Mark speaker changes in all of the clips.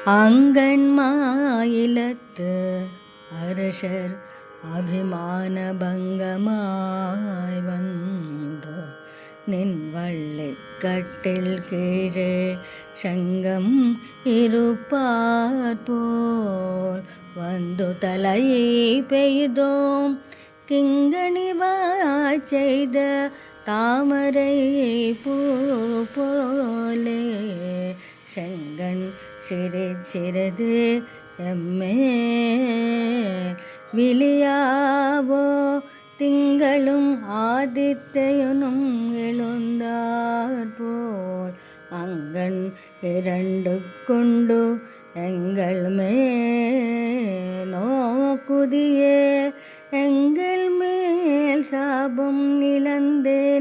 Speaker 1: அங்கன்மாயிலத்து அரசர் அபிமான பங்கமாய் வந்து நின் வள்ளிக்கட்டில் கீழே சங்கம் இருப்பார் போல் வந்து தலையை பெய்தோம் கிங்கணிவாய் செய்த தாமரை பூ போலே செங்கண் சிறிது எம்மே விழியாவோ திங்களும் ஆதித்தையனும் எழுந்தார் போல் அங்கண் இரண்டு கொண்டு எங்கள் நோக்குதியே எங்கள் மேல் சாபம் இழந்தேலோரெம்பவார்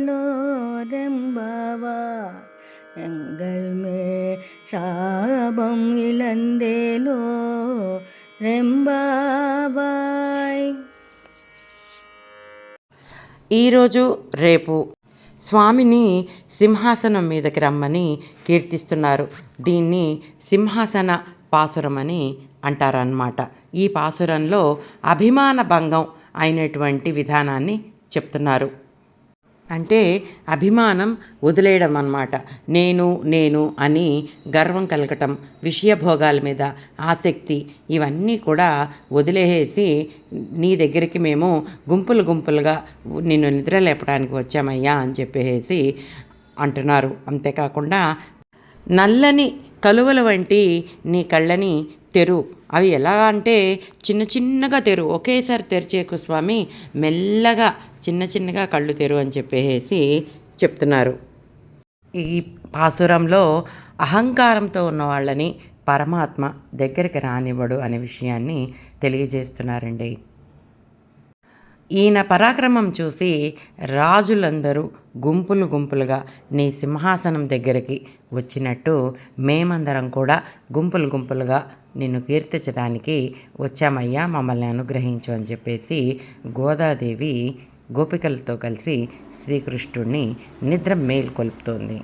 Speaker 1: எங்கள் மேல் சாபம் இழந்தேலோ రెంబాబాయ్.
Speaker 2: ఈరోజు రేపు స్వామిని సింహాసనం మీదకి రమ్మని కీర్తిస్తున్నారు. దీన్ని సింహాసన పాసురం అని అంటారన్నమాట. ఈ పాసురంలో అభిమాన భంగం అయినటువంటి విధానాన్ని చెప్తున్నారు. అంటే అభిమానం వదిలేయడం అన్నమాట. నేను అని గర్వం కలగటం, విషయభోగాల మీద ఆసక్తి, ఇవన్నీ కూడా వదిలేసి నీ దగ్గరికి మేము గుంపులుగా నిన్ను నిద్ర లేపడానికి వచ్చామయ్యా అని చెప్పేసి అంటున్నారు. అంతేకాకుండా నల్లని కలువల వంటి నీ కళ్ళని తెరు. అవి ఎలా అంటే చిన్నగా తెరు, ఒకేసారి తెరిచేకు స్వామి, మెల్లగా చిన్నగా కళ్ళు తెరు అని చెప్పేసి చెప్తున్నారు. ఈ పాసురంలో అహంకారంతో ఉన్న వాళ్ళని పరమాత్మ దగ్గరికి రానివ్వడు అనే విషయాన్ని తెలియజేస్తున్నారండి. ఈయన పరాక్రమం చూసి రాజులందరూ గుంపులుగా నీ సింహాసనం దగ్గరికి వచ్చినట్టు మేమందరం కూడా గుంపులుగా నిన్ను కీర్తించడానికి వచ్చామయ్యా, మమ్మల్ని అనుగ్రహించు అని చెప్పేసి గోదాదేవి గోపికలతో కలిసి శ్రీకృష్ణుడిని నిద్ర మేల్కొల్పుతోంది.